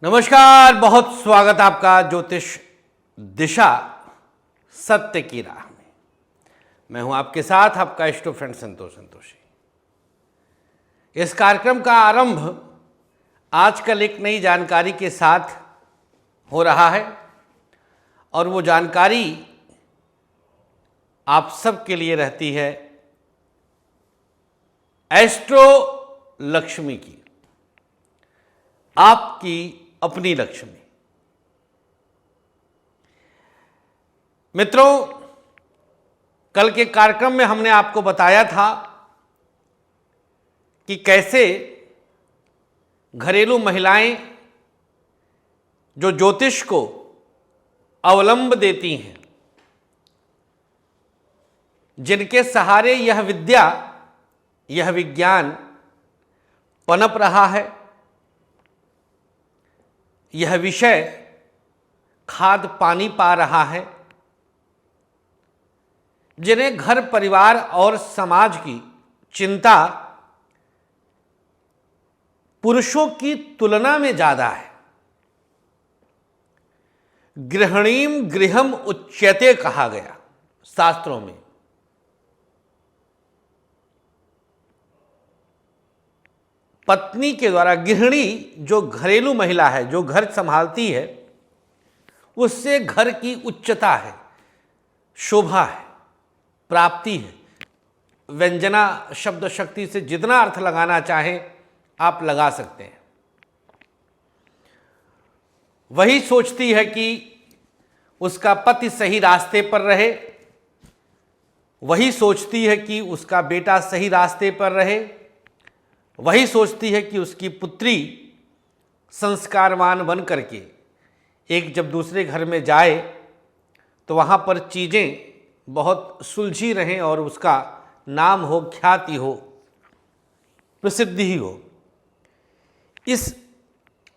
नमस्कार, बहुत स्वागत आपका ज्योतिष दिशा सत्य की राह में। मैं हूं आपके साथ आपका इष्टो फ्रेंड संतोष संतोषी। इस कार्यक्रम का आरंभ आजकल एक नई जानकारी के साथ हो रहा है और वो जानकारी आप सबके लिए रहती है एस्ट्रो लक्ष्मी की, आपकी अपनी लक्ष्मी। मित्रों, कल के कार्यक्रम में हमने आपको बताया था कि कैसे घरेलू महिलाएं जो ज्योतिष को अवलंब देती हैं, जिनके सहारे यह विद्या, यह विज्ञान पनप रहा है, यह विषय खाद पानी पा रहा है, जिन्हें घर परिवार और समाज की चिंता पुरुषों की तुलना में ज्यादा है। गृहिणीम गृहम उच्यते कहा गया शास्त्रों में। पत्नी के द्वारा, गृहिणी जो घरेलू महिला है, जो घर संभालती है, उससे घर की उच्चता है, शोभा है, प्राप्ति है। व्यंजना शब्द शक्ति से जितना अर्थ लगाना चाहें आप लगा सकते हैं। वही सोचती है कि उसका पति सही रास्ते पर रहे, वही सोचती है कि उसका बेटा सही रास्ते पर रहे, वही सोचती है कि उसकी पुत्री संस्कारवान बन करके एक जब दूसरे घर में जाए तो वहाँ पर चीज़ें बहुत सुलझी रहें और उसका नाम हो, ख्याति हो, प्रसिद्धि हो। इस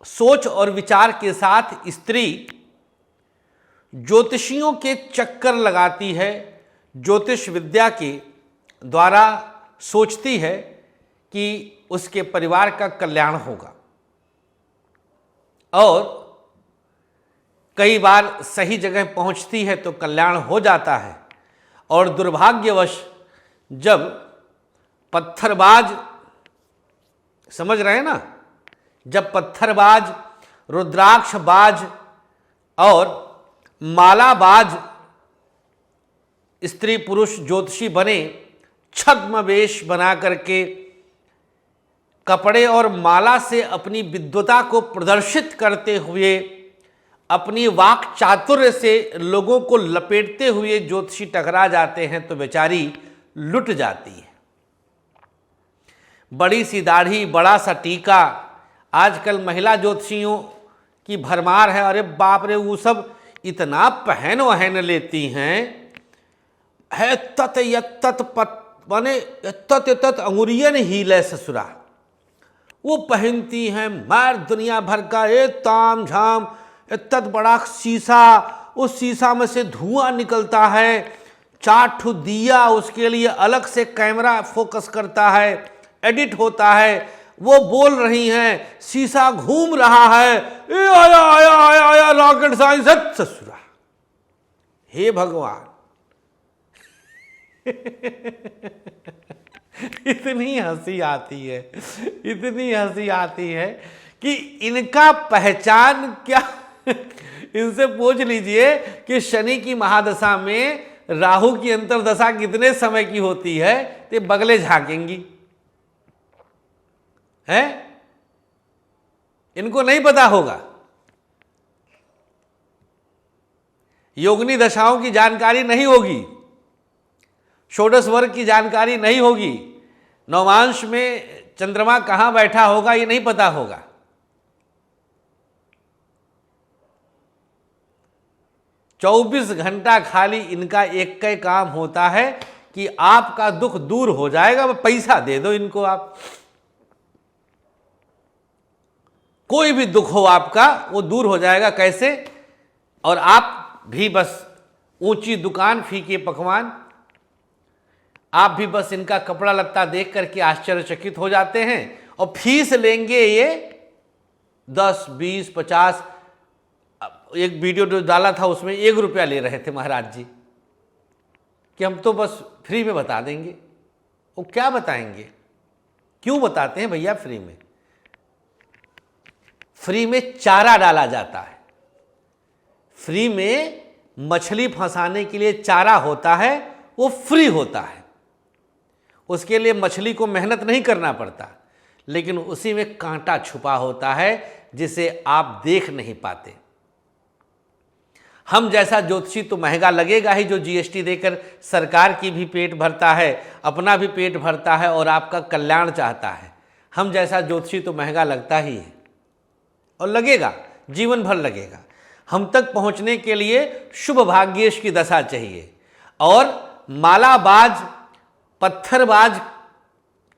सोच और विचार के साथ स्त्री ज्योतिषियों के चक्कर लगाती है, ज्योतिष विद्या के द्वारा सोचती है कि उसके परिवार का कल्याण होगा, और कई बार सही जगह पहुंचती है तो कल्याण हो जाता है, और दुर्भाग्यवश जब पत्थरबाज, समझ रहे हैं ना, जब पत्थरबाज, रुद्राक्षबाज और मालाबाज स्त्री पुरुष ज्योतिषी बने, छद्म वेश बना करके कपड़े और माला से अपनी विद्वता को प्रदर्शित करते हुए, अपनी वाक चातुर्य से लोगों को लपेटते हुए ज्योतिषी टकरा जाते हैं तो बेचारी लुट जाती है। बड़ी सी दाढ़ी, बड़ा सा टीका, आजकल महिला ज्योतिषियों की भरमार है। अरे बाप रे, वो सब इतना पहन वहन लेती हैं, है तत यत पत माने तत अंगुरियन हिले ससुरा। वो पहनती हैं मार दुनिया भर का ए ताम झाम, इतना बड़ा शीशा, उस शीशा में से धुआं निकलता है, 4 ठो दिया, उसके लिए अलग से कैमरा फोकस करता है, एडिट होता है, वो बोल रही हैं, शीशा घूम रहा है, ए आया आया आया आया रॉकेट साइंस ससुरा। हे भगवान इतनी हंसी आती है, इतनी हंसी आती है कि इनका पहचान क्या इनसे पूछ लीजिए कि शनि की महादशा में राहु की अंतर्दशा कितने समय की होती है, तो बगले झांकेंगी हैं, इनको नहीं पता होगा। योगिनी दशाओं की जानकारी नहीं होगी, षोडश वर्ग की जानकारी नहीं होगी, नवांश में चंद्रमा कहाँ बैठा होगा ये नहीं पता होगा। चौबीस घंटा खाली इनका एक का काम होता है कि आपका दुख दूर हो जाएगा, पैसा दे दो इनको आप। कोई भी दुख हो आपका वो दूर हो जाएगा। कैसे? और आप भी बस ऊंची दुकान, फीके पकवान, आप भी बस इनका कपड़ा लत्ता देख करके आश्चर्यचकित हो जाते हैं और फीस लेंगे ये 10, 20, 50, एक वीडियो जो डाला था उसमें 1 रुपया ले रहे थे महाराज जी कि हम तो बस फ्री में बता देंगे। वो क्या बताएंगे? क्यों बताते हैं भैया फ्री में? फ्री में चारा डाला जाता है, फ्री में मछली फंसाने के लिए चारा होता है, वो फ्री होता है, उसके लिए मछली को मेहनत नहीं करना पड़ता, लेकिन उसी में कांटा छुपा होता है जिसे आप देख नहीं पाते। हम जैसा ज्योतिषी तो महंगा लगेगा ही, जो जीएसटी देकर सरकार की भी पेट भरता है, अपना भी पेट भरता है और आपका कल्याण चाहता है। हम जैसा ज्योतिषी तो महंगा लगता ही है और लगेगा, जीवन भर लगेगा। हम तक पहुंचने के लिए शुभ भाग्येश की दशा चाहिए और मालाबाज पत्थरबाज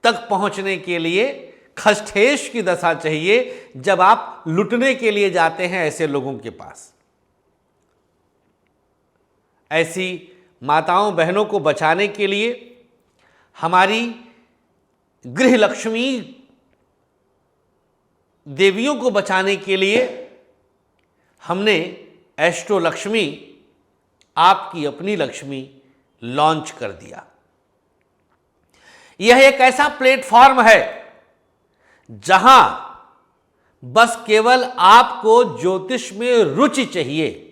तक पहुंचने के लिए खष्ठेश की दशा चाहिए, जब आप लुटने के लिए जाते हैं ऐसे लोगों के पास। ऐसी माताओं बहनों को बचाने के लिए, हमारी गृह लक्ष्मी देवियों को बचाने के लिए हमने एस्ट्रो लक्ष्मी, आपकी अपनी लक्ष्मी, लॉन्च कर दिया। यह एक ऐसा प्लेटफॉर्म है जहां बस केवल आपको ज्योतिष में रुचि चाहिए।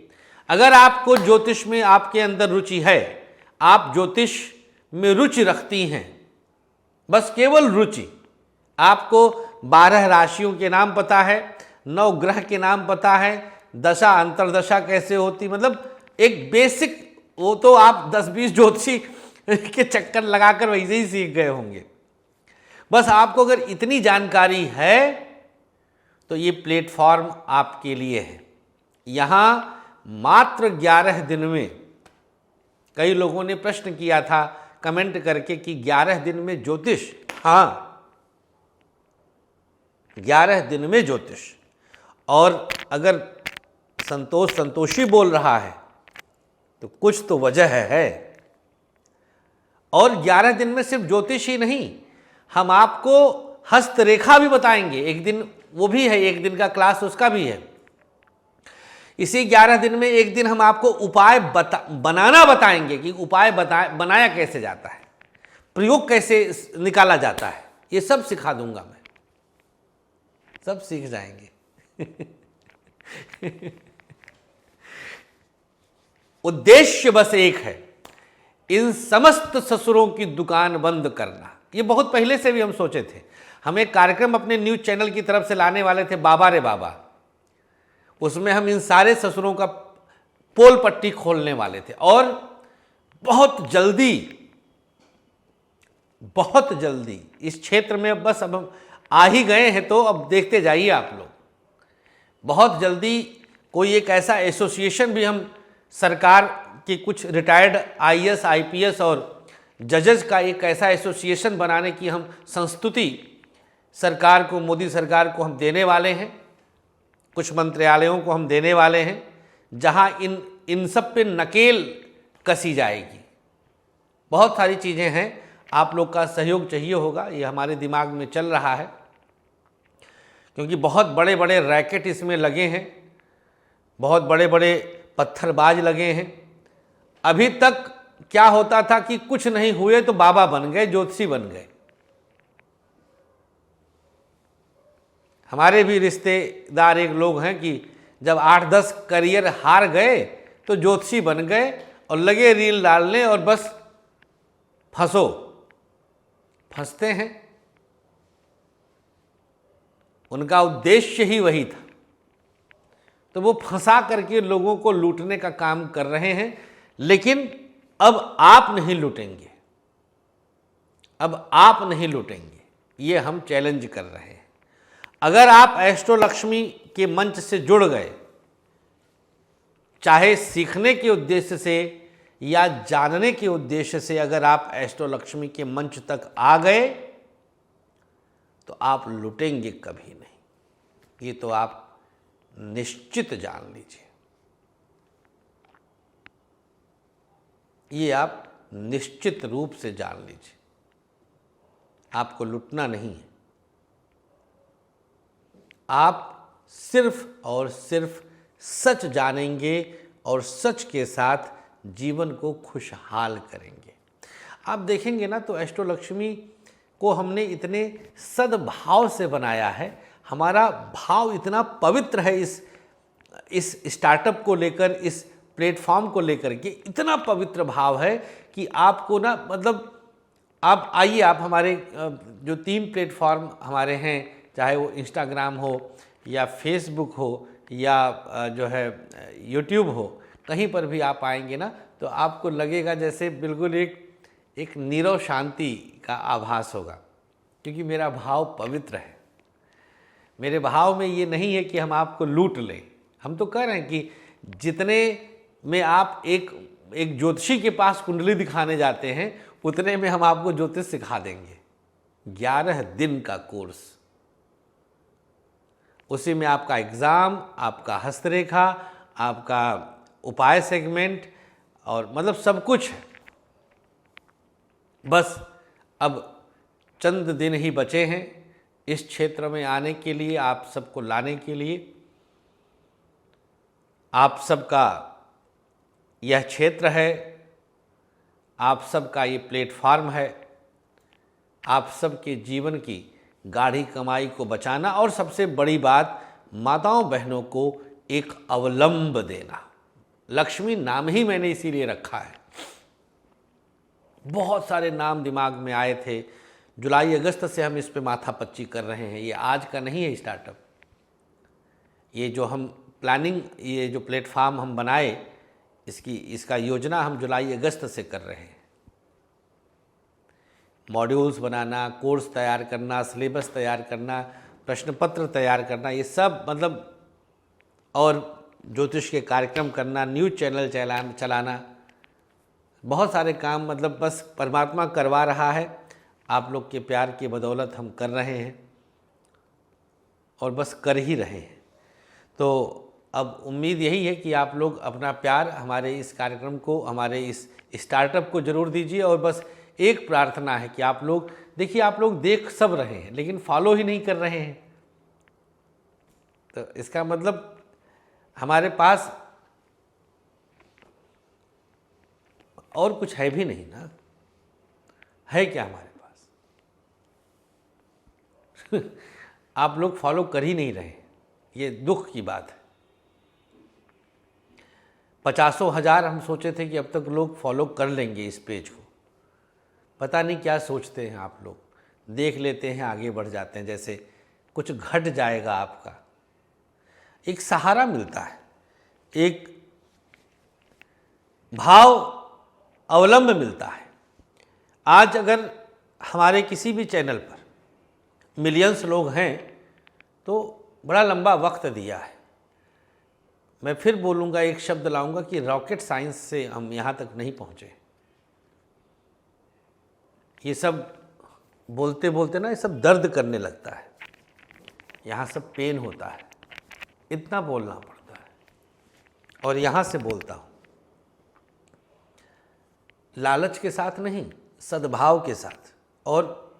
अगर आपको ज्योतिष में आपके अंदर रुचि है, आप ज्योतिष में रुचि रखती हैं, बस केवल रुचि, आपको 12 राशियों के नाम पता है, 9 ग्रह के नाम पता है, दशा अंतरदशा कैसे होती, मतलब एक बेसिक, वो तो आप 10-20 ज्योतिषी के चक्कर लगाकर वैसे ही सीख गए होंगे। बस आपको अगर इतनी जानकारी है तो ये प्लेटफॉर्म आपके लिए है। यहाँ मात्र 11 दिन में, कई लोगों ने प्रश्न किया था कमेंट करके कि 11 दिन में ज्योतिष, हाँ 11 दिन में ज्योतिष। और अगर संतोषी बोल रहा है तो कुछ तो वजह है। और 11 दिन में सिर्फ ज्योतिष ही नहीं, हम आपको हस्तरेखा भी बताएंगे। एक दिन वो भी है, एक दिन का क्लास उसका भी है। इसी 11 दिन में एक दिन हम आपको उपाय बनाना बताएंगे कि उपाय बनाया कैसे जाता है, प्रयोग कैसे निकाला जाता है, ये सब सिखा दूंगा मैं, सब सीख जाएंगे। उद्देश्य बस एक है, इन समस्त ससुरों की दुकान बंद करना। ये बहुत पहले से भी हम सोचे थे। हम एक कार्यक्रम अपने न्यूज चैनल की तरफ से लाने वाले थे, बाबा रे बाबा। उसमें हम इन सारे ससुरों का पोल पट्टी खोलने वाले थे और बहुत जल्दी इस क्षेत्र में, बस अब हम आ ही गए हैं तो अब देखते जाइए आप लोग। बहुत जल्दी कोई एक ऐसा एसोसिएशन भी हम, सरकार के कुछ रिटायर्ड आईएएस आईपीएस और जजेस का एक ऐसा एसोसिएशन बनाने की हम संस्तुति सरकार को, मोदी सरकार को हम देने वाले हैं। कुछ मंत्रालयों को हम देने वाले हैं जहां इन सब पे नकेल कसी जाएगी। बहुत सारी चीज़ें हैं, आप लोग का सहयोग चाहिए होगा, ये हमारे दिमाग में चल रहा है, क्योंकि बहुत बड़े बड़े रैकेट इसमें लगे हैं, बहुत बड़े बड़े पत्थरबाज लगे हैं। अभी तक क्या होता था कि कुछ नहीं हुए तो बाबा बन गए, ज्योतिषी बन गए। हमारे भी रिश्तेदार एक लोग हैं कि जब 8-10 करियर हार गए तो ज्योतिषी बन गए और लगे रील डालने और बस फंसते हैं। उनका उद्देश्य ही वही था, तो वो फंसा करके लोगों को लूटने का काम कर रहे हैं। लेकिन अब आप नहीं लूटेंगे, अब आप नहीं लूटेंगे, ये हम चैलेंज कर रहे हैं। अगर आप एस्ट्रो लक्ष्मी के मंच से जुड़ गए, चाहे सीखने के उद्देश्य से या जानने के उद्देश्य से, अगर आप एस्ट्रो लक्ष्मी के मंच तक आ गए तो आप लुटेंगे कभी नहीं, ये तो आप निश्चित जान लीजिए, ये आप निश्चित रूप से जान लीजिए। आपको लुटना नहीं है, आप सिर्फ और सिर्फ सच जानेंगे और सच के साथ जीवन को खुशहाल करेंगे। आप देखेंगे ना, तो अष्टलक्ष्मी को हमने इतने सद्भाव से बनाया है, हमारा भाव इतना पवित्र है इस स्टार्टअप को लेकर, इस प्लेटफॉर्म को लेकर के इतना पवित्र भाव है कि आपको ना, मतलब आप आइए, आप हमारे जो 3 प्लेटफॉर्म हमारे हैं, चाहे वो इंस्टाग्राम हो या फेसबुक हो या जो है यूट्यूब हो, कहीं पर भी आप आएंगे ना, तो आपको लगेगा जैसे बिल्कुल एक नीरव शांति का आभास होगा, क्योंकि मेरा भाव पवित्र है। मेरे भाव में ये नहीं है कि हम आपको लूट लें। हम तो कह रहे हैं कि जितने में आप एक ज्योतिषी के पास कुंडली दिखाने जाते हैं, उतने में हम आपको ज्योतिष सिखा देंगे। 11 दिन का कोर्स, उसी में आपका एग्ज़ाम, आपका हस्तरेखा, आपका उपाय सेगमेंट और मतलब सब कुछ है। बस अब चंद दिन ही बचे हैं इस क्षेत्र में आने के लिए, आप सबको लाने के लिए। आप सबका यह क्षेत्र है, आप सबका ये प्लेटफॉर्म है, आप सबके जीवन की गाढ़ी कमाई को बचाना और सबसे बड़ी बात, माताओं बहनों को एक अवलंब देना। लक्ष्मी नाम ही मैंने इसीलिए रखा है। बहुत सारे नाम दिमाग में आए थे, जुलाई अगस्त से हम इस पे माथापच्ची कर रहे हैं। ये आज का नहीं है स्टार्टअप। ये जो हम प्लानिंग, ये जो प्लेटफॉर्म हम बनाए, इसका योजना हम जुलाई अगस्त से कर रहे हैं। मॉड्यूल्स बनाना, कोर्स तैयार करना, सिलेबस तैयार करना, प्रश्न पत्र तैयार करना, ये सब मतलब, और ज्योतिष के कार्यक्रम करना, न्यूज़ चैनल चलाना, बहुत सारे काम, मतलब बस परमात्मा करवा रहा है। आप लोग के प्यार की बदौलत हम कर रहे हैं और बस कर ही रहे हैं। तो अब उम्मीद यही है कि आप लोग अपना प्यार हमारे इस कार्यक्रम को, हमारे इस स्टार्टअप को ज़रूर दीजिए। और बस एक प्रार्थना है कि आप लोग देखिए, आप लोग देख सब रहे हैं लेकिन फॉलो ही नहीं कर रहे हैं, तो इसका मतलब हमारे पास और कुछ है भी नहीं ना। है क्या हमारे पास? आप लोग फॉलो कर ही नहीं रहे, ये दुख की बात है। 50,000 हम सोचे थे कि अब तक लोग फॉलो कर लेंगे इस पेज को। पता नहीं क्या सोचते हैं आप लोग, देख लेते हैं, आगे बढ़ जाते हैं, जैसे कुछ घट जाएगा आपका। एक सहारा मिलता है, एक भाव अवलंब मिलता है। आज अगर हमारे किसी भी चैनल पर मिलियंस लोग हैं तो बड़ा लंबा वक्त दिया है। मैं फिर बोलूँगा, एक शब्द लाऊंगा कि रॉकेट साइंस से हम यहाँ तक नहीं पहुँचे। ये सब बोलते बोलते ना, ये सब दर्द करने लगता है, यहाँ सब पेन होता है, इतना बोलना पड़ता है। और यहाँ से बोलता हूँ लालच के साथ नहीं, सद्भाव के साथ। और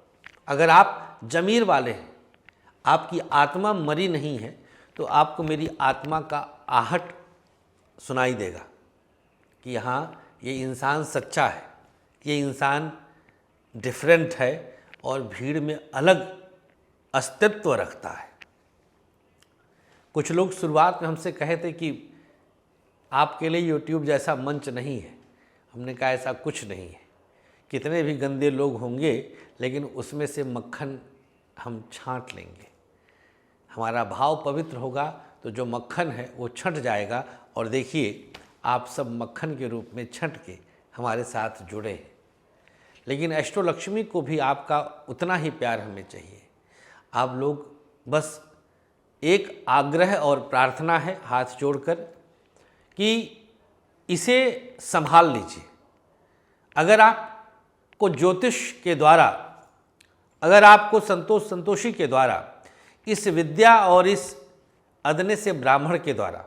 अगर आप ज़मीर वाले हैं, आपकी आत्मा मरी नहीं है, तो आपको मेरी आत्मा का आहट सुनाई देगा कि हाँ, ये इंसान सच्चा है, ये इंसान डिफरेंट है और भीड़ में अलग अस्तित्व रखता है। कुछ लोग शुरुआत में हमसे कहे थे कि आपके लिए यूट्यूब जैसा मंच नहीं है। हमने कहा ऐसा कुछ नहीं है, कितने भी गंदे लोग होंगे लेकिन उसमें से मक्खन हम छांट लेंगे। हमारा भाव पवित्र होगा तो जो मक्खन है वो छंट जाएगा। और देखिए, आप सब मक्खन के रूप में छंट के हमारे साथ जुड़े हैं। लेकिन अष्टलक्ष्मी को भी आपका उतना ही प्यार हमें चाहिए। आप लोग बस एक आग्रह और प्रार्थना है हाथ जोड़कर कि इसे संभाल लीजिए। अगर आपको ज्योतिष के द्वारा, अगर आपको संतोषी के द्वारा, इस विद्या और इस अदने से ब्राह्मण के द्वारा,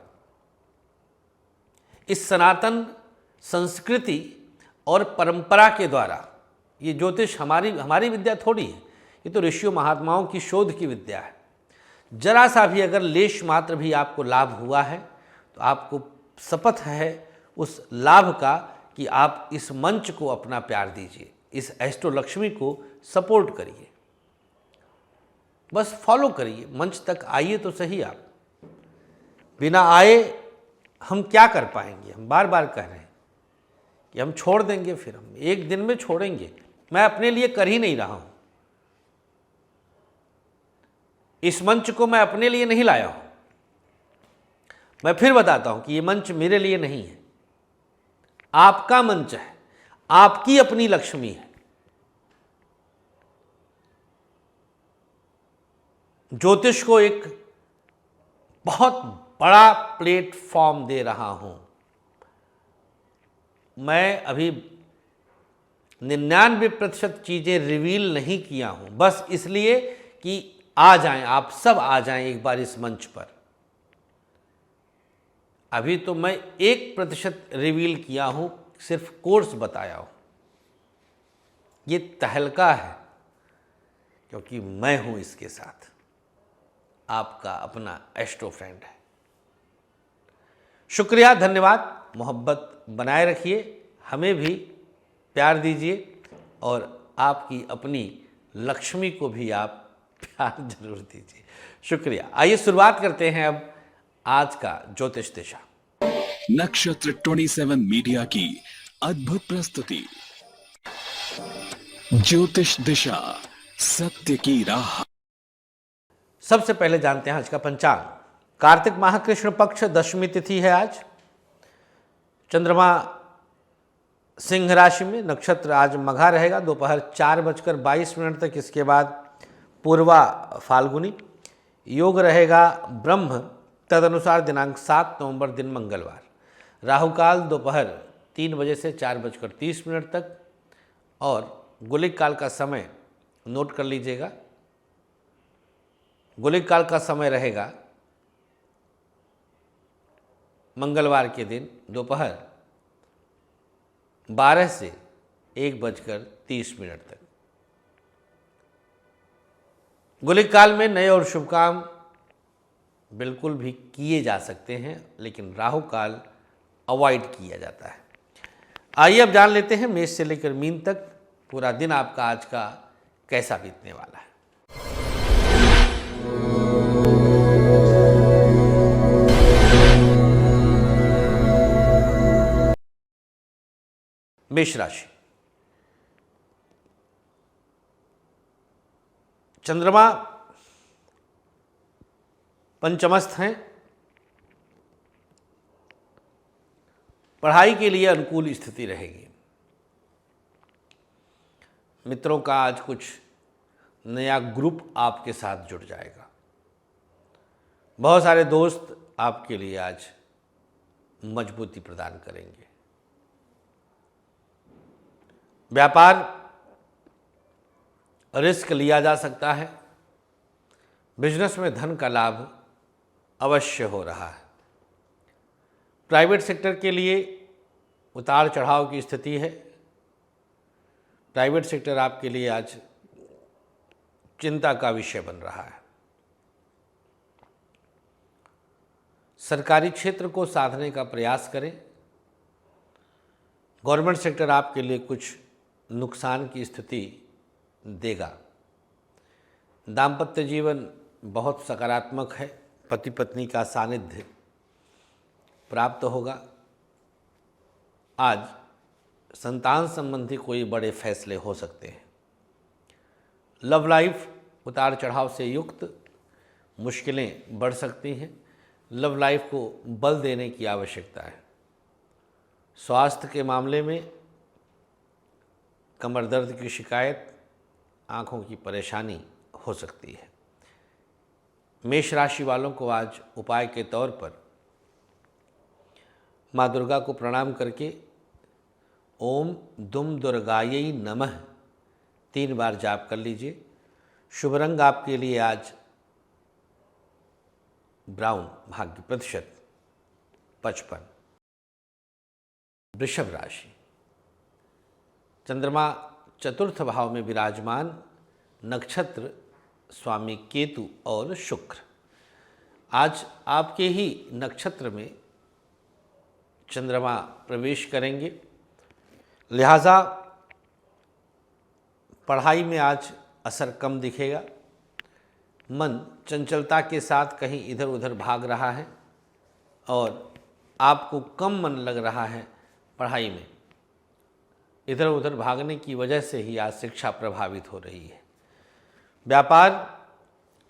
इस सनातन संस्कृति और परंपरा के द्वारा, ये ज्योतिष हमारी विद्या थोड़ी है, ये तो ऋषियों महात्माओं की शोध की विद्या है। जरा सा भी अगर लेश मात्र भी आपको लाभ हुआ है तो आपको शपथ है उस लाभ का कि आप इस मंच को अपना प्यार दीजिए, इस एस्ट्रो लक्ष्मी को सपोर्ट करिए, बस फॉलो करिए, मंच तक आइए तो सही। आप बिना आए हम क्या कर पाएंगे? हम बार बार कह रहे हैं कि हम छोड़ देंगे, फिर हम एक दिन में छोड़ेंगे। मैं अपने लिए कर ही नहीं रहा हूं, इस मंच को मैं अपने लिए नहीं लाया हूं। मैं फिर बताता हूं कि ये मंच मेरे लिए नहीं है, आपका मंच है, आपकी अपनी लक्ष्मी है। ज्योतिष को एक बहुत बड़ा प्लेटफॉर्म दे रहा हूं। मैं अभी 99% चीजें रिवील नहीं किया हूं, बस इसलिए कि आ जाएं, आप सब आ जाएं एक बार इस मंच पर। अभी तो मैं 1% रिवील किया हूं, सिर्फ कोर्स बताया हूं। ये तहलका है क्योंकि मैं हूं इसके साथ, आपका अपना एस्ट्रो फ्रेंड है। शुक्रिया, धन्यवाद, मोहब्बत बनाए रखिए, हमें भी प्यार दीजिए और आपकी अपनी लक्ष्मी को भी आप प्यार जरूर दीजिए। शुक्रिया। आइए शुरुआत करते हैं अब आज का ज्योतिष दिशा। नक्षत्र 27 मीडिया की अद्भुत प्रस्तुति ज्योतिष दिशा, सत्य की राह। सबसे पहले जानते हैं आज का पंचांग। कार्तिक माह कृष्ण पक्ष दशमी तिथि है आज। चंद्रमा सिंह राशि में, नक्षत्र आज मघा रहेगा, दोपहर 4:22 तक। इसके बाद पूर्वा फाल्गुनी। योग रहेगा ब्रह्म, तदनुसार दिनांक 7 नवंबर दिन मंगलवार। राहुकाल दोपहर 3 बजे से 4:30 तक और गुलिक काल का समय नोट कर लीजिएगा। गुलिक काल का समय रहेगा मंगलवार के दिन दोपहर 12 से 1:30 तक। गुलिक काल में नए और शुभ काम बिल्कुल भी किए जा सकते हैं, लेकिन राहु काल अवॉइड किया जाता है। आइए अब जान लेते हैं मेष से लेकर मीन तक पूरा दिन आपका आज का कैसा बीतने वाला है। मेष राशि। चंद्रमा पंचमस्थ हैं। पढ़ाई के लिए अनुकूल स्थिति रहेगी। मित्रों का आज कुछ नया ग्रुप आपके साथ जुड़ जाएगा। बहुत सारे दोस्त आपके लिए आज मजबूती प्रदान करेंगे। व्यापार रिस्क लिया जा सकता है। बिजनेस में धन का लाभ अवश्य हो रहा है। प्राइवेट सेक्टर के लिए उतार चढ़ाव की स्थिति है। प्राइवेट सेक्टर आपके लिए आज चिंता का विषय बन रहा है। सरकारी क्षेत्र को साधने का प्रयास करें। गवर्नमेंट सेक्टर आपके लिए कुछ नुकसान की स्थिति देगा। दाम्पत्य जीवन बहुत सकारात्मक है। पति पत्नी का सानिध्य प्राप्त होगा। आज संतान संबंधी कोई बड़े फैसले हो सकते हैं। लव लाइफ उतार चढ़ाव से युक्त, मुश्किलें बढ़ सकती हैं। लव लाइफ को बल देने की आवश्यकता है। स्वास्थ्य के मामले में कमर दर्द की शिकायत, आँखों की परेशानी हो सकती है। मेष राशि वालों को आज उपाय के तौर पर माँ दुर्गा को प्रणाम करके ओम दुम दुर्गायै नमः 3 बार जाप कर लीजिए। शुभ रंग आपके लिए आज ब्राउन, भाग्य प्रतिशत 55। वृषभ राशि। चंद्रमा चतुर्थ भाव में विराजमान, नक्षत्र स्वामी केतु और शुक्र। आज आपके ही नक्षत्र में चंद्रमा प्रवेश करेंगे, लिहाजा पढ़ाई में आज असर कम दिखेगा। मन चंचलता के साथ कहीं इधर उधर भाग रहा है और आपको कम मन लग रहा है पढ़ाई में। इधर उधर भागने की वजह से ही आज शिक्षा प्रभावित हो रही है। व्यापार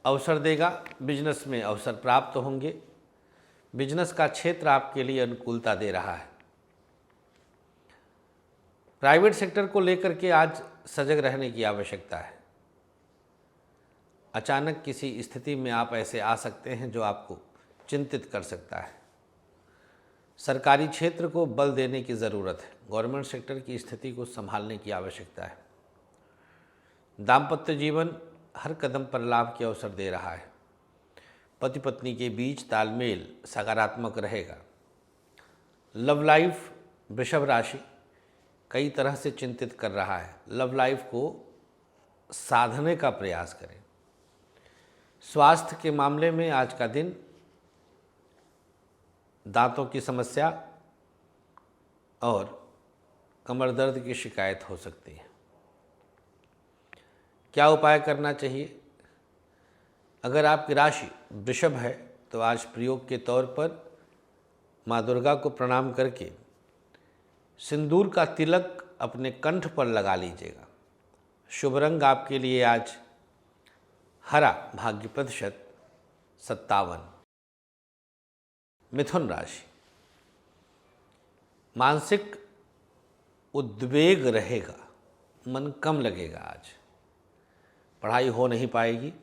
अवसर देगा, बिजनेस में अवसर प्राप्त होंगे। बिजनेस का क्षेत्र आपके लिए अनुकूलता दे रहा है। प्राइवेट सेक्टर को लेकर के आज सजग रहने की आवश्यकता है। अचानक किसी स्थिति में आप ऐसे आ सकते हैं जो आपको चिंतित कर सकता है। सरकारी क्षेत्र को बल देने की ज़रूरत है। गवर्नमेंट सेक्टर की स्थिति को संभालने की आवश्यकता है। दाम्पत्य जीवन हर कदम पर लाभ के अवसर दे रहा है। पति पत्नी के बीच तालमेल सकारात्मक रहेगा। लव लाइफ वृषभ राशि कई तरह से चिंतित कर रहा है। लव लाइफ को साधने का प्रयास करें। स्वास्थ्य के मामले में आज का दिन दांतों की समस्या और कमर दर्द की शिकायत हो सकती है। क्या उपाय करना चाहिए? अगर आपकी राशि वृषभ है तो आज प्रयोग के तौर पर माँ दुर्गा को प्रणाम करके सिंदूर का तिलक अपने कंठ पर लगा लीजिएगा। शुभ रंग आपके लिए आज हरा, भाग्य प्रतिशत 57। मिथुन राशि, मानसिक उद्वेग रहेगा, मन कम लगेगा। आज पढ़ाई हो नहीं पाएगी।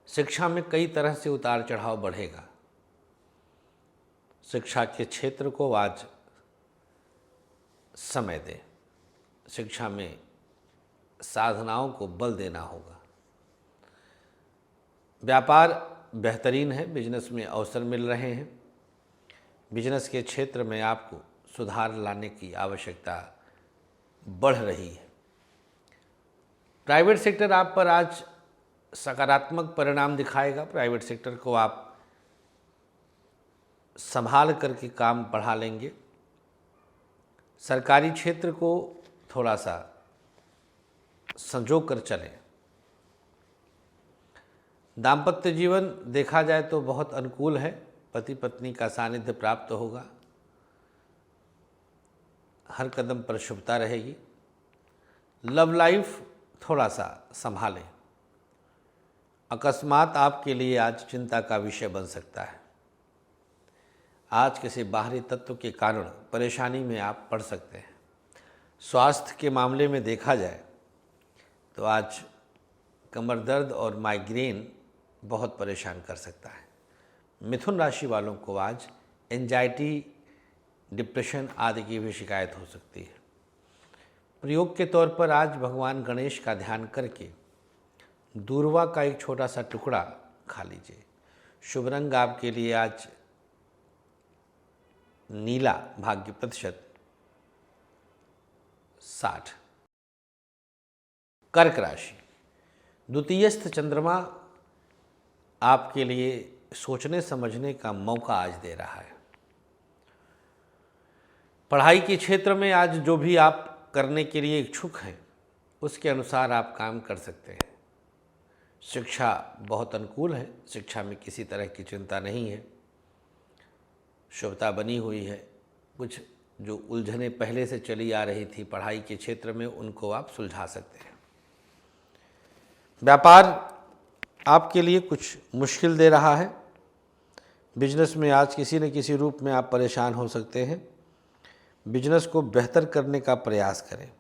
शिक्षा में कई तरह से उतार चढ़ाव बढ़ेगा। शिक्षा के क्षेत्र को आज समय दें। शिक्षा में साधनाओं को बल देना होगा। व्यापार बेहतरीन है। बिजनेस में अवसर मिल रहे हैं। बिजनेस के क्षेत्र में आपको सुधार लाने की आवश्यकता बढ़ रही है। प्राइवेट सेक्टर आप पर आज सकारात्मक परिणाम दिखाएगा। प्राइवेट सेक्टर को आप संभाल करके काम बढ़ा लेंगे। सरकारी क्षेत्र को थोड़ा सा संजो कर चलें। दाम्पत्य जीवन देखा जाए तो बहुत अनुकूल है। पति पत्नी का सानिध्य प्राप्त होगा। हर कदम पर शुभता रहेगी। लव लाइफ थोड़ा सा संभालें। अकस्मात आपके लिए आज चिंता का विषय बन सकता है। आज किसी बाहरी तत्व के कारण परेशानी में आप पड़ सकते हैं। स्वास्थ्य के मामले में देखा जाए तो आज कमर दर्द और माइग्रेन बहुत परेशान कर सकता है। मिथुन राशि वालों को आज एंजाइटी, डिप्रेशन आदि की भी शिकायत हो सकती है। प्रयोग के तौर पर आज भगवान गणेश का ध्यान करके दूर्वा का एक छोटा सा टुकड़ा खा लीजिए। शुभ रंग आपके लिए आज नीला, भाग्य प्रतिशत 60। कर्क राशि, द्वितीयस्थ चंद्रमा आपके लिए सोचने समझने का मौका आज दे रहा है। पढ़ाई के क्षेत्र में आज जो भी आप करने के लिए इच्छुक हैं उसके अनुसार आप काम कर सकते हैं। शिक्षा बहुत अनुकूल है। शिक्षा में किसी तरह की चिंता नहीं है। शुभता बनी हुई है। कुछ जो उलझने पहले से चली आ रही थी पढ़ाई के क्षेत्र में, उनको आप सुलझा सकते हैं। व्यापार आपके लिए कुछ मुश्किल दे रहा है। बिजनेस में आज किसी न किसी रूप में आप परेशान हो सकते हैं। बिजनेस को बेहतर करने का प्रयास करें।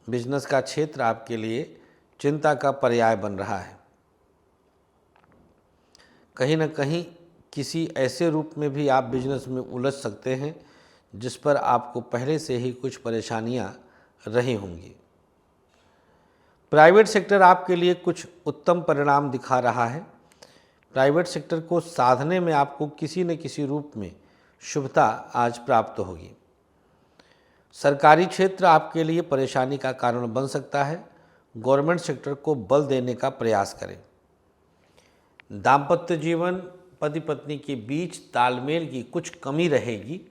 बिजनेस का क्षेत्र आपके लिए चिंता का पर्याय बन रहा है। कहीं न कहीं किसी ऐसे रूप में भी आप बिजनेस में उलझ सकते हैं जिस पर आपको पहले से ही कुछ परेशानियां रही होंगी। प्राइवेट सेक्टर आपके लिए कुछ उत्तम परिणाम दिखा रहा है। प्राइवेट सेक्टर को साधने में आपको किसी न किसी रूप में शुभता आज प्राप्त होगी। सरकारी क्षेत्र आपके लिए परेशानी का कारण बन सकता है। गवर्नमेंट सेक्टर को बल देने का प्रयास करें। दाम्पत्य जीवन पति पत्नी के बीच तालमेल की कुछ कमी रहेगी।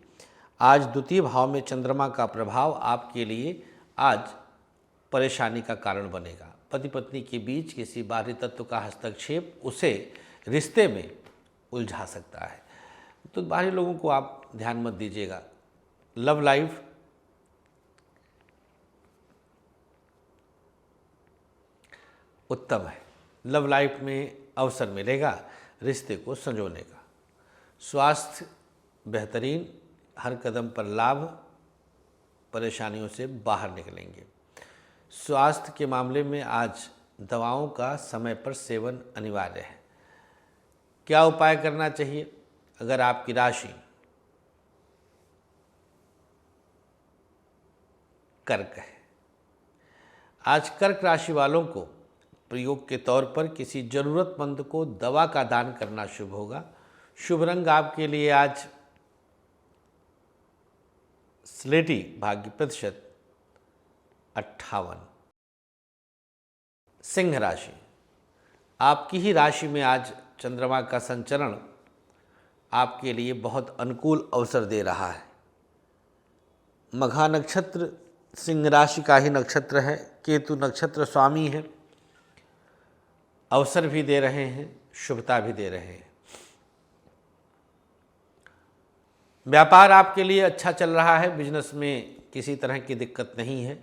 आज द्वितीय भाव में चंद्रमा का प्रभाव आपके लिए आज परेशानी का कारण बनेगा। पति पत्नी के बीच किसी बाहरी तत्व का हस्तक्षेप उसे रिश्ते में उलझा सकता है, तो बाहरी लोगों को आप ध्यान मत दीजिएगा। लव लाइफ उत्तम है। लव लाइफ में अवसर मिलेगा रिश्ते को संजोने का। स्वास्थ्य बेहतरीन, हर कदम पर लाभ, परेशानियों से बाहर निकलेंगे। स्वास्थ्य के मामले में आज दवाओं का समय पर सेवन अनिवार्य है। क्या उपाय करना चाहिए? अगर आपकी राशि कर्क है, आज कर्क राशि वालों को प्रयोग के तौर पर किसी जरूरतमंद को दवा का दान करना शुभ होगा। शुभ रंग आपके लिए आज स्लेटी, भाग्य प्रतिशत 58। सिंह राशि, आपकी ही राशि में आज चंद्रमा का संचरण आपके लिए बहुत अनुकूल अवसर दे रहा है। मघा नक्षत्र सिंह राशि का ही नक्षत्र है, केतु नक्षत्र स्वामी है। अवसर भी दे रहे हैं, शुभता भी दे रहे हैं। व्यापार आपके लिए अच्छा चल रहा है, बिजनेस में किसी तरह की दिक्कत नहीं है,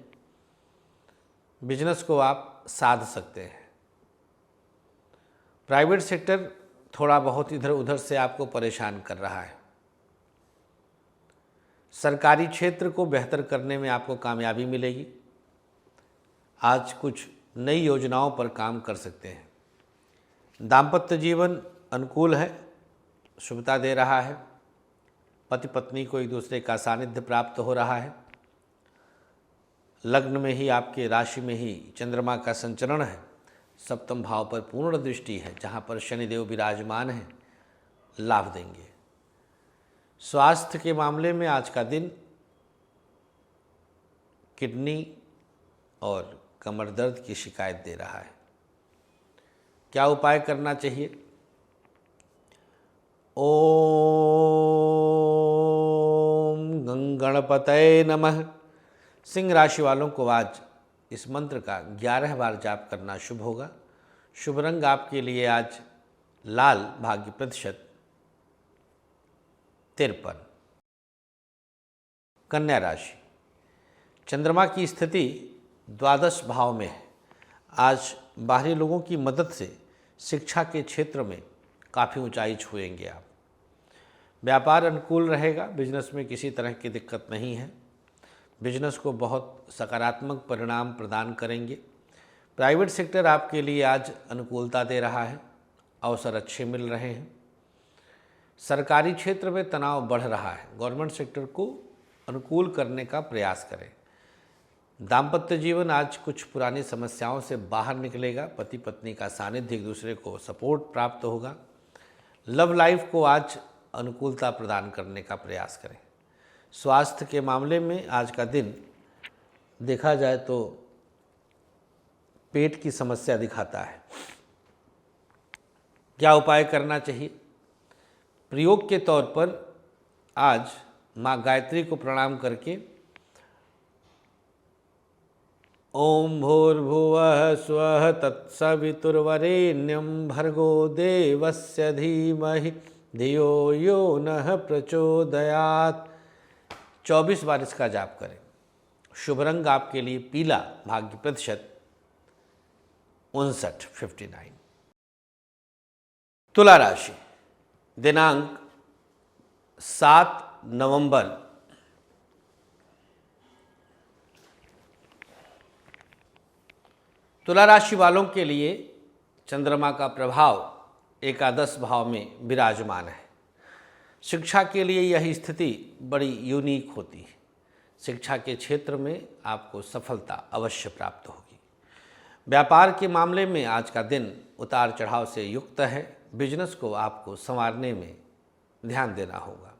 बिजनेस को आप साध सकते हैं। प्राइवेट सेक्टर थोड़ा बहुत इधर उधर से आपको परेशान कर रहा है। सरकारी क्षेत्र को बेहतर करने में आपको कामयाबी मिलेगी। आज कुछ नई योजनाओं पर काम कर सकते हैं। दाम्पत्य जीवन अनुकूल है, शुभता दे रहा है। पति पत्नी को एक दूसरे का सानिध्य प्राप्त हो रहा है। लग्न में ही, आपके राशि में ही चंद्रमा का संचरण है। सप्तम भाव पर पूर्ण दृष्टि है, जहाँ पर शनिदेव विराजमान हैं, लाभ देंगे। स्वास्थ्य के मामले में आज का दिन किडनी और कमर दर्द की शिकायत दे रहा है। क्या उपाय करना चाहिए? ओम गणपतये नमः। सिंह राशि वालों को आज इस मंत्र का 11 बार जाप करना शुभ होगा। शुभ रंग आपके लिए आज लाल, भाग्य प्रतिशत 53। कन्या राशि, चंद्रमा की स्थिति द्वादश भाव में है। आज बाहरी लोगों की मदद से शिक्षा के क्षेत्र में काफ़ी ऊंचाई छुएंगे आप। व्यापार अनुकूल रहेगा, बिजनेस में किसी तरह की दिक्कत नहीं है। बिजनेस को बहुत सकारात्मक परिणाम प्रदान करेंगे। प्राइवेट सेक्टर आपके लिए आज अनुकूलता दे रहा है, अवसर अच्छे मिल रहे हैं। सरकारी क्षेत्र में तनाव बढ़ रहा है, गवर्नमेंट सेक्टर को अनुकूल करने का प्रयास करें। दाम्पत्य जीवन आज कुछ पुरानी समस्याओं से बाहर निकलेगा। पति पत्नी का सानिध्य, एक दूसरे को सपोर्ट प्राप्त होगा। लव लाइफ को आज अनुकूलता प्रदान करने का प्रयास करें। स्वास्थ्य के मामले में आज का दिन देखा जाए तो पेट की समस्या दिखाता है। क्या उपाय करना चाहिए? प्रयोग के तौर पर आज माँ गायत्री को प्रणाम करके ओम भूर्भुवः स्वः तत्सवितुर्वरेण्यं भर्गो देवस्य धीमहि धियो यो नः प्रचोदयात् 24 बार इसका जाप करें। शुभ रंग आपके लिए पीला, भाग्य प्रतिशत 59। तुला राशि, दिनांक 7 नवंबर तुला राशि वालों के लिए चंद्रमा का प्रभाव एकादश भाव में विराजमान है। शिक्षा के लिए यह स्थिति बड़ी यूनिक होती है। शिक्षा के क्षेत्र में आपको सफलता अवश्य प्राप्त होगी। व्यापार के मामले में आज का दिन उतार चढ़ाव से युक्त है। बिजनेस को आपको संवारने में ध्यान देना होगा।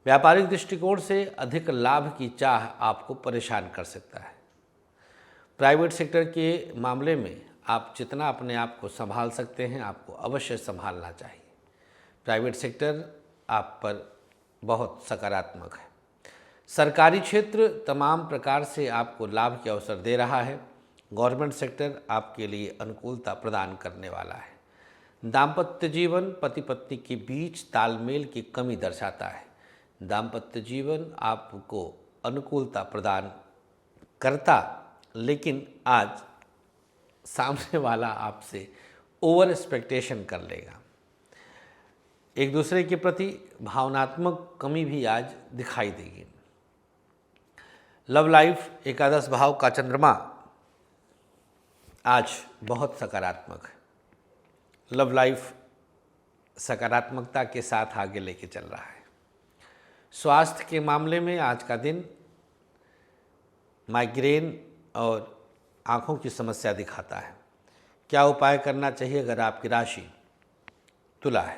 व्यापारिक दृष्टिकोण से अधिक लाभ की चाह आपको परेशान कर सकता है। प्राइवेट सेक्टर के मामले में आप जितना अपने आप को संभाल सकते हैं आपको अवश्य संभालना चाहिए। प्राइवेट सेक्टर आप पर बहुत सकारात्मक है। सरकारी क्षेत्र तमाम प्रकार से आपको लाभ के अवसर दे रहा है। गवर्नमेंट सेक्टर आपके लिए अनुकूलता प्रदान करने वाला है। दाम्पत्य जीवन पति पत्नी के बीच तालमेल की कमी दर्शाता है। दाम्पत्य जीवन आपको अनुकूलता प्रदान करता, लेकिन आज सामने वाला आपसे ओवर एक्सपेक्टेशन कर लेगा। एक दूसरे के प्रति भावनात्मक कमी भी आज दिखाई देगी। लव लाइफ एकादश भाव का चंद्रमा आज बहुत सकारात्मक है। लव लाइफ सकारात्मकता के साथ आगे लेके चल रहा है। स्वास्थ्य के मामले में आज का दिन माइग्रेन और आँखों की समस्या दिखाता है। क्या उपाय करना चाहिए अगर आपकी राशि तुला है?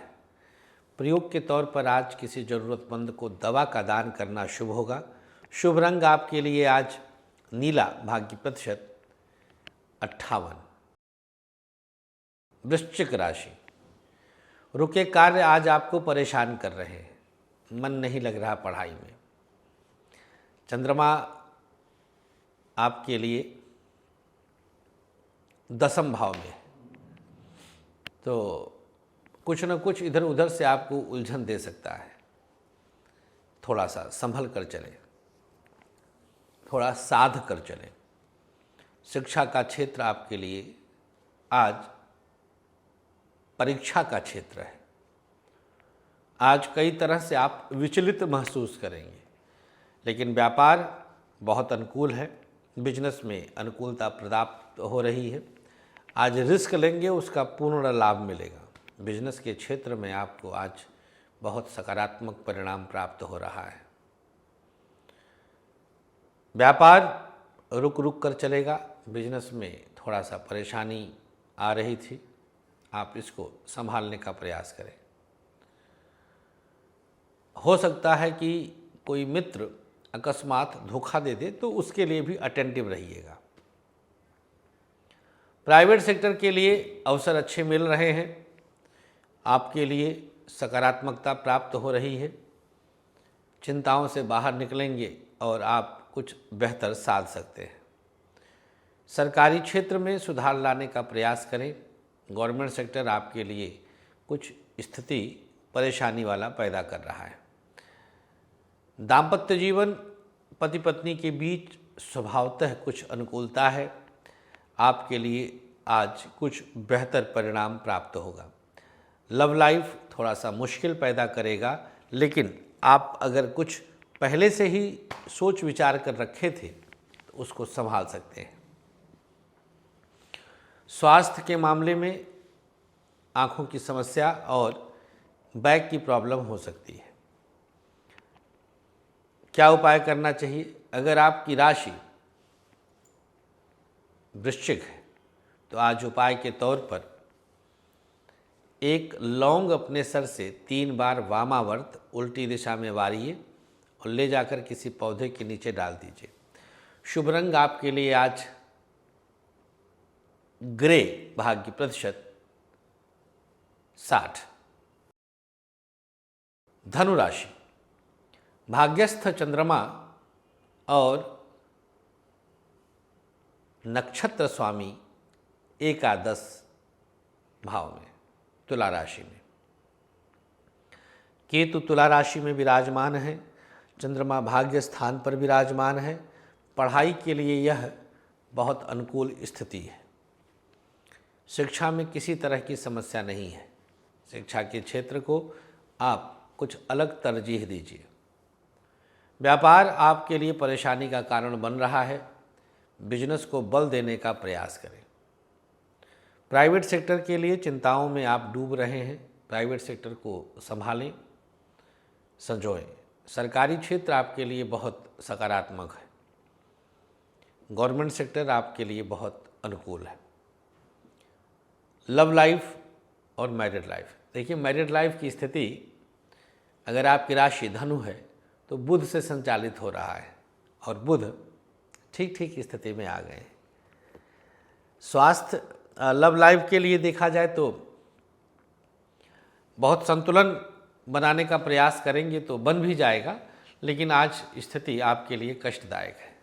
प्रयोग के तौर पर आज किसी ज़रूरतमंद को दवा का दान करना शुभ होगा। शुभ रंग आपके लिए आज नीला, भाग्य प्रतिशत 58। वृश्चिक राशि, रुके कार्य आज आपको परेशान कर रहे हैं, मन नहीं लग रहा पढ़ाई में। चंद्रमा आपके लिए 10वें भाव में, तो कुछ न कुछ इधर उधर से आपको उलझन दे सकता है। थोड़ा सा संभल कर चलें, थोड़ा साध कर चलें। शिक्षा का क्षेत्र आपके लिए आज परीक्षा का क्षेत्र है। आज कई तरह से आप विचलित महसूस करेंगे, लेकिन व्यापार बहुत अनुकूल है। बिजनेस में अनुकूलता प्राप्त हो रही है। आज रिस्क लेंगे, उसका पूर्ण लाभ मिलेगा। बिजनेस के क्षेत्र में आपको आज बहुत सकारात्मक परिणाम प्राप्त हो रहा है। व्यापार रुक रुक कर चलेगा। बिजनेस में थोड़ा सा परेशानी आ रही थी, आप इसको संभालने का प्रयास करें। हो सकता है कि कोई मित्र अकस्मात धोखा दे दे, तो उसके लिए भी अटेंटिव रहिएगा। प्राइवेट सेक्टर के लिए अवसर अच्छे मिल रहे हैं। आपके लिए सकारात्मकता प्राप्त हो रही है। चिंताओं से बाहर निकलेंगे और आप कुछ बेहतर साध सकते हैं। सरकारी क्षेत्र में सुधार लाने का प्रयास करें। गवर्नमेंट सेक्टर आपके लिए कुछ स्थिति परेशानी वाला पैदा कर रहा है। दाम्पत्य जीवन पति पत्नी के बीच स्वभावतः कुछ अनुकूलता है। आपके लिए आज कुछ बेहतर परिणाम प्राप्त होगा। लव लाइफ थोड़ा सा मुश्किल पैदा करेगा, लेकिन आप अगर कुछ पहले से ही सोच विचार कर रखे थे तो उसको संभाल सकते हैं। स्वास्थ्य के मामले में आँखों की समस्या और बैक की प्रॉब्लम हो सकती है। क्या उपाय करना चाहिए? अगर आपकी राशि वृश्चिक है तो आज उपाय के तौर पर एक लौंग अपने सर से 3 बार वामावर्त उल्टी दिशा में वारिए और ले जाकर किसी पौधे के नीचे डाल दीजिए। शुभ रंग आपके लिए आज ग्रे, भाग्य प्रतिशत 60। धनु राशि, भाग्यस्थ चंद्रमा और नक्षत्र स्वामी एकादश भाव में, तुला राशि में। केतु तुला राशि में विराजमान है। चंद्रमा भाग्य स्थान पर विराजमान है। पढ़ाई के लिए यह बहुत अनुकूल स्थिति है। शिक्षा में किसी तरह की समस्या नहीं है। शिक्षा के क्षेत्र को आप कुछ अलग तरजीह दीजिए। व्यापार आपके लिए परेशानी का कारण बन रहा है। बिजनेस को बल देने का प्रयास करें। प्राइवेट सेक्टर के लिए चिंताओं में आप डूब रहे हैं। प्राइवेट सेक्टर को संभालें, संजोएं। सरकारी क्षेत्र आपके लिए बहुत सकारात्मक है। गवर्नमेंट सेक्टर आपके लिए बहुत अनुकूल है। लव लाइफ और मैरिड लाइफ, देखिए मैरिड लाइफ की स्थिति अगर आपकी राशि धनु है तो बुध से संचालित हो रहा है और बुध ठीक ठीक स्थिति में आ गए हैं। स्वास्थ्य लव लाइफ के लिए देखा जाए तो बहुत संतुलन बनाने का प्रयास करेंगे तो बन भी जाएगा, लेकिन आज स्थिति आपके लिए कष्टदायक है।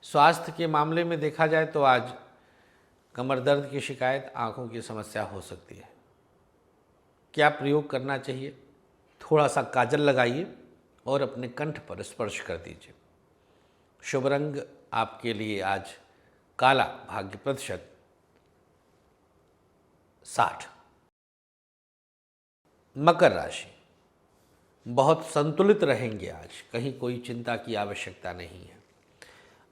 स्वास्थ्य के मामले में देखा जाए तो आज कमर दर्द की शिकायत, आंखों की समस्या हो सकती है। क्या प्रयोग करना चाहिए? थोड़ा सा काजल लगाइए और अपने कंठ पर स्पर्श कर दीजिए। शुभ रंग आपके लिए आज काला, भाग्य प्रतिशत 60। मकर राशि, बहुत संतुलित रहेंगे आज, कहीं कोई चिंता की आवश्यकता नहीं है।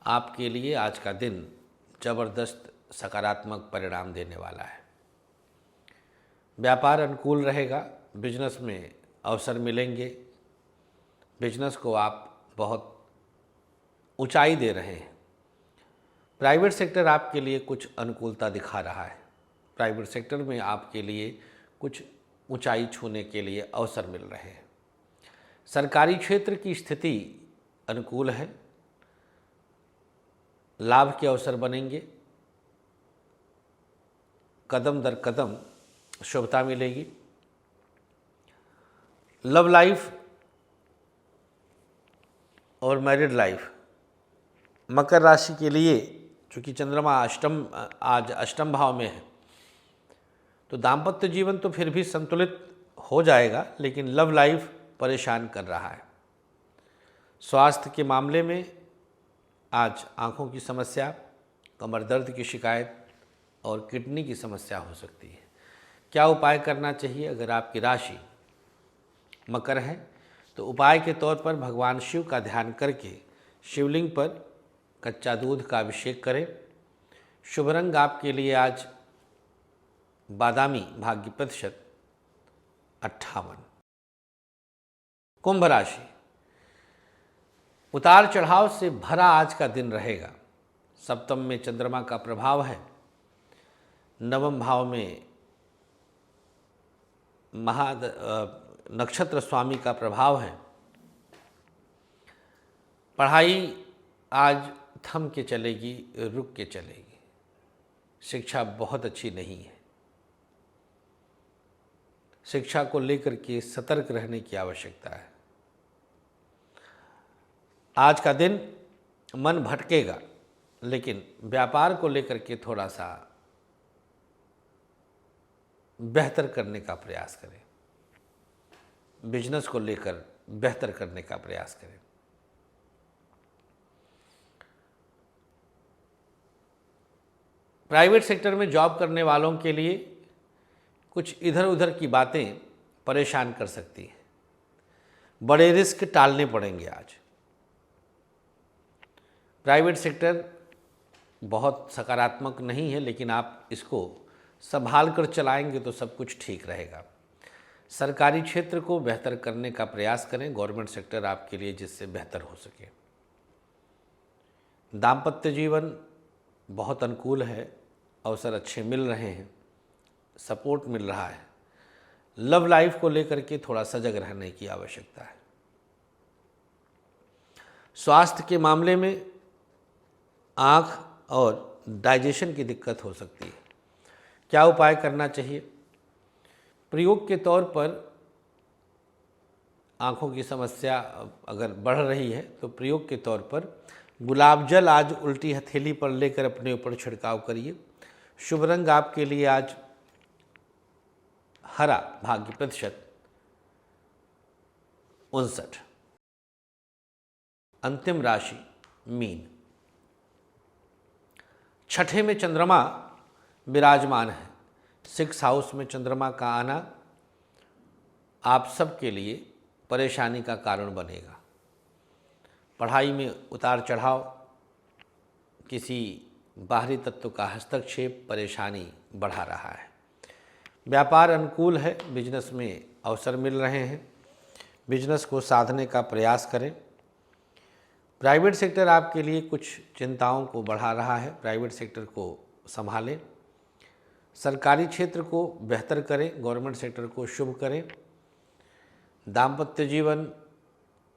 आपके लिए आज का दिन जबरदस्त सकारात्मक परिणाम देने वाला है। व्यापार अनुकूल रहेगा, बिजनेस में अवसर मिलेंगे, बिजनेस को आप बहुत ऊंचाई दे रहे हैं। प्राइवेट सेक्टर आपके लिए कुछ अनुकूलता दिखा रहा है। प्राइवेट सेक्टर में आपके लिए कुछ ऊंचाई छूने के लिए अवसर मिल रहे हैं। सरकारी क्षेत्र की स्थिति अनुकूल है, लाभ के अवसर बनेंगे, कदम दर कदम शुभता मिलेगी। लव लाइफ और मैरिड लाइफ, मकर राशि के लिए चूँकि चंद्रमा आज अष्टम भाव में है तो दाम्पत्य जीवन तो फिर भी संतुलित हो जाएगा, लेकिन लव लाइफ परेशान कर रहा है। स्वास्थ्य के मामले में आज आँखों की समस्या, कमर दर्द की शिकायत और किडनी की समस्या हो सकती है। क्या उपाय करना चाहिए? अगर आपकी राशि मकर है तो उपाय के तौर पर भगवान शिव का ध्यान करके शिवलिंग पर कच्चा दूध का अभिषेक करें। शुभ रंग आपके लिए आज बादामी, भाग्य प्रतिशत 58। कुंभ राशि, उतार चढ़ाव से भरा आज का दिन रहेगा। सप्तम में चंद्रमा का प्रभाव है, नवम भाव में नक्षत्र स्वामी का प्रभाव है। पढ़ाई आज थम के चलेगी, रुक के चलेगी। शिक्षा बहुत अच्छी नहीं है। शिक्षा को लेकर के सतर्क रहने की आवश्यकता है। आज का दिन मन भटकेगा, लेकिन व्यापार को लेकर के थोड़ा सा बेहतर करने का प्रयास करें। बिजनेस को लेकर बेहतर करने का प्रयास करें। प्राइवेट सेक्टर में जॉब करने वालों के लिए कुछ इधर उधर की बातें परेशान कर सकती हैं। बड़े रिस्क टालने पड़ेंगे आज। प्राइवेट सेक्टर बहुत सकारात्मक नहीं है, लेकिन आप इसको संभाल कर चलाएंगे तो सब कुछ ठीक रहेगा। सरकारी क्षेत्र को बेहतर करने का प्रयास करें, गवर्नमेंट सेक्टर आपके लिए जिससे बेहतर हो सके। दाम्पत्य जीवन बहुत अनुकूल है, अवसर अच्छे मिल रहे हैं, सपोर्ट मिल रहा है। लव लाइफ को लेकर के थोड़ा सजग रहने की आवश्यकता है। स्वास्थ्य के मामले में आँख और डाइजेशन की दिक्कत हो सकती है। क्या उपाय करना चाहिए? प्रयोग के तौर पर आँखों की समस्या अगर बढ़ रही है तो प्रयोग के तौर पर गुलाब जल आज उल्टी हथेली पर लेकर अपने ऊपर छिड़काव करिए। शुभ रंग आपके लिए आज हरा, भाग्य प्रतिशत 59। अंतिम राशि मीन, छठे में चंद्रमा विराजमान है। 6 हाउस में चंद्रमा का आना आप सबके लिए परेशानी का कारण बनेगा। पढ़ाई में उतार चढ़ाव, किसी बाहरी तत्व का हस्तक्षेप परेशानी बढ़ा रहा है। व्यापार अनुकूल है, बिजनेस में अवसर मिल रहे हैं, बिजनेस को साधने का प्रयास करें। प्राइवेट सेक्टर आपके लिए कुछ चिंताओं को बढ़ा रहा है, प्राइवेट सेक्टर को संभालें। सरकारी क्षेत्र को बेहतर करें, गवर्नमेंट सेक्टर को शुभ करें। दाम्पत्य जीवन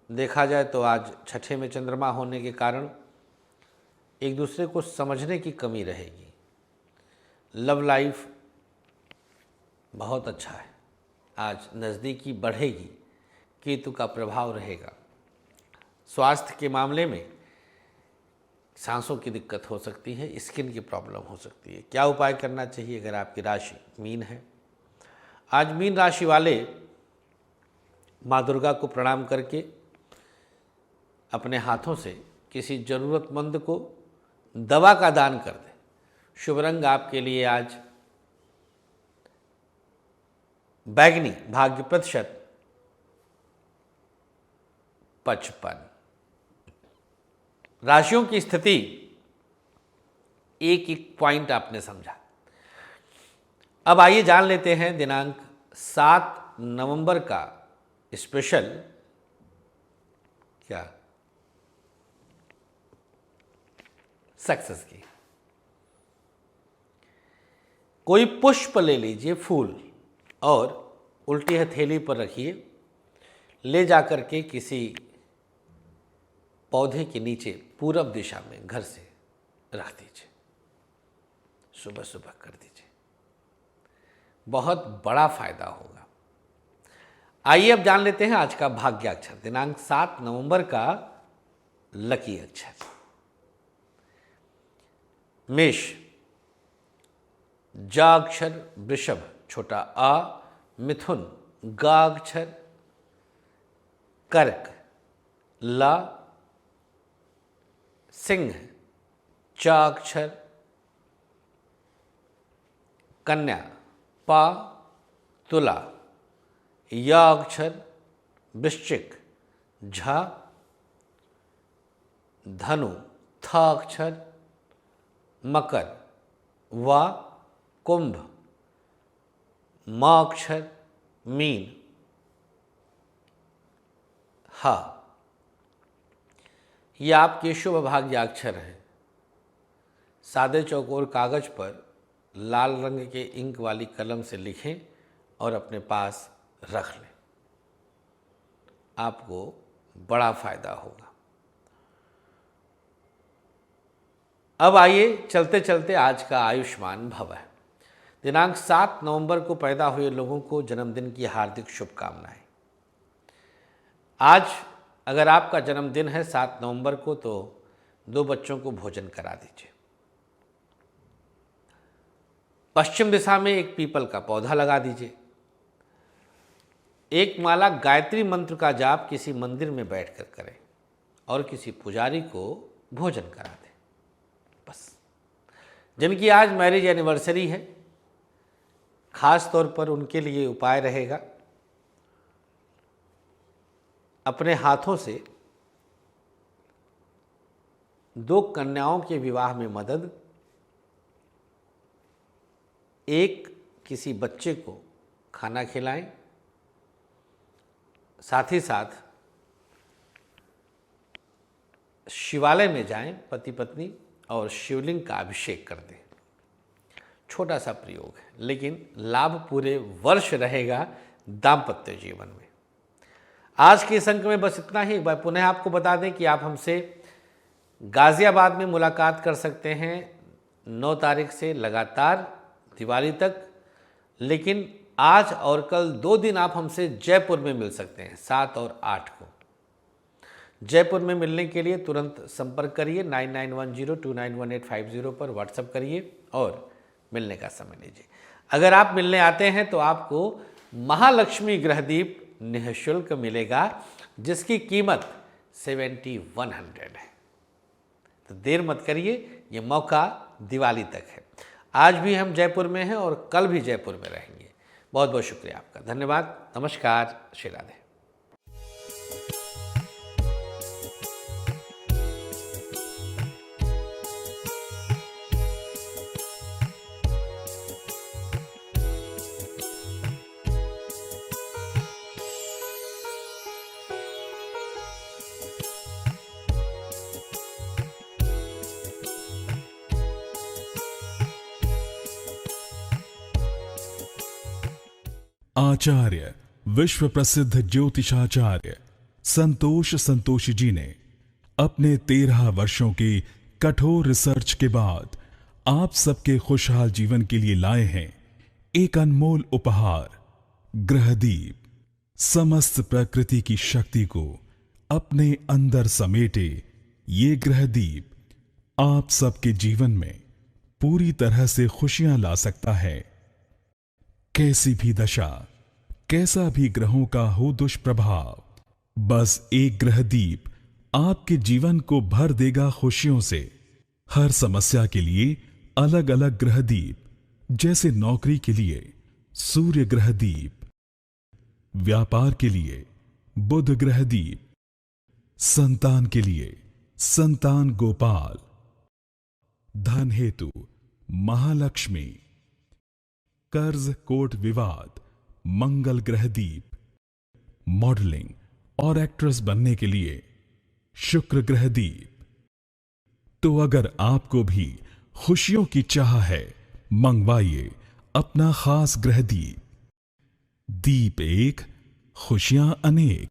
देखा जाए तो आज छठे में चंद्रमा होने के कारण एक दूसरे को समझने की कमी रहेगी। लव लाइफ बहुत अच्छा है, आज नज़दीकी बढ़ेगी, केतु का प्रभाव रहेगा। स्वास्थ्य के मामले में सांसों की दिक्कत हो सकती है, स्किन की प्रॉब्लम हो सकती है। क्या उपाय करना चाहिए अगर आपकी राशि मीन है? आज मीन राशि वाले माँ दुर्गा को प्रणाम करके अपने हाथों से किसी ज़रूरतमंद को दवा का दान कर दें। शुभ रंग आपके लिए आज बैगनी, भाग्य प्रतिशत 55। राशियों की स्थिति एक एक पॉइंट आपने समझा। अब आइए जान लेते हैं दिनांक 7 नवंबर का स्पेशल क्या सक्सेस की। कोई पुष्प ले लीजिए, फूल, और उल्टी हथेली पर रखिए, ले जाकर के किसी पौधे के नीचे पूरब दिशा में घर से रख दीजिए, सुबह सुबह कर दीजिए, बहुत बड़ा फायदा होगा। आइए अब जान लेते हैं आज का भाग्य अक्षर। दिनांक 7 नवंबर का लकी अक्षर मेष, जा अक्षर वृषभ, छोटा आ, मिथुन, गा अक्षर कर्क, ला, सिंह, चा अक्षर कन्या, पा, तुला, या अक्षर वृश्चिक, झा, धनु, था अक्षर मकर, वा, कुंभ, मा अक्षर मीन, हा। ये आपके शुभ भाग्य अक्षर हैं। सादे चौकोर कागज पर लाल रंग के इंक वाली कलम से लिखें और अपने पास रख लें, आपको बड़ा फायदा होगा। अब आइए चलते चलते आज का आयुष्मान भव है। दिनांक 7 नवंबर को पैदा हुए लोगों को जन्मदिन की हार्दिक शुभकामनाएं। आज अगर आपका जन्मदिन है 7 नवंबर को, तो 2 बच्चों को भोजन करा दीजिए। पश्चिम दिशा में एक पीपल का पौधा लगा दीजिए। एक माला गायत्री मंत्र का जाप किसी मंदिर में बैठकर करें और किसी पुजारी को भोजन करा दें। बस। जिनकी आज मैरिज एनिवर्सरी है, खास तौर पर उनके लिए उपाय रहेगा, अपने हाथों से 2 कन्याओं के विवाह में मदद, एक किसी बच्चे को खाना खिलाएं, साथ ही साथ शिवालय में जाएं पति पत्नी और शिवलिंग का अभिषेक कर दें। छोटा सा प्रयोग है, लेकिन लाभ पूरे वर्ष रहेगा दाम्पत्य जीवन में। आज के इस अंक में बस इतना ही। एक बार पुनः आपको बता दें कि आप हमसे गाज़ियाबाद में मुलाकात कर सकते हैं 9 तारीख से लगातार दिवाली तक, लेकिन आज और कल 2 दिन आप हमसे जयपुर में मिल सकते हैं 7 और 8 को। जयपुर में मिलने के लिए तुरंत संपर्क करिए 9910291850 पर व्हाट्सएप करिए और मिलने का समय लीजिए। अगर आप मिलने आते हैं तो आपको महालक्ष्मी ग्रहदीप निःशुल्क मिलेगा, जिसकी कीमत 7100 है। तो देर मत करिए, ये मौका दिवाली तक है। आज भी हम जयपुर में हैं और कल भी जयपुर में रहेंगे। बहुत बहुत शुक्रिया आपका, धन्यवाद, नमस्कार, श्री राधे। आचार्य विश्व प्रसिद्ध ज्योतिषाचार्य संतोष संतोषी जी ने अपने 13 वर्षों की कठोर रिसर्च के बाद आप सबके खुशहाल जीवन के लिए लाए हैं एक अनमोल उपहार, ग्रहदीप। समस्त प्रकृति की शक्ति को अपने अंदर समेटे ये ग्रहदीप आप सबके जीवन में पूरी तरह से खुशियां ला सकता है। कैसी भी दशा, कैसा भी ग्रहों का हो दुष्प्रभाव, बस एक ग्रहदीप आपके जीवन को भर देगा खुशियों से। हर समस्या के लिए अलग अलग ग्रहदीप, जैसे नौकरी के लिए सूर्य ग्रहदीप, व्यापार के लिए बुध ग्रहदीप, संतान के लिए संतान गोपाल, धन हेतु महालक्ष्मी, कर्ज कोट विवाद मंगल ग्रहदीप, मॉडलिंग और एक्ट्रेस बनने के लिए शुक्र ग्रहदीप। तो अगर आपको भी खुशियों की चाह है, मंगवाइए अपना खास ग्रहदीप। दीप एक, खुशियां अनेक।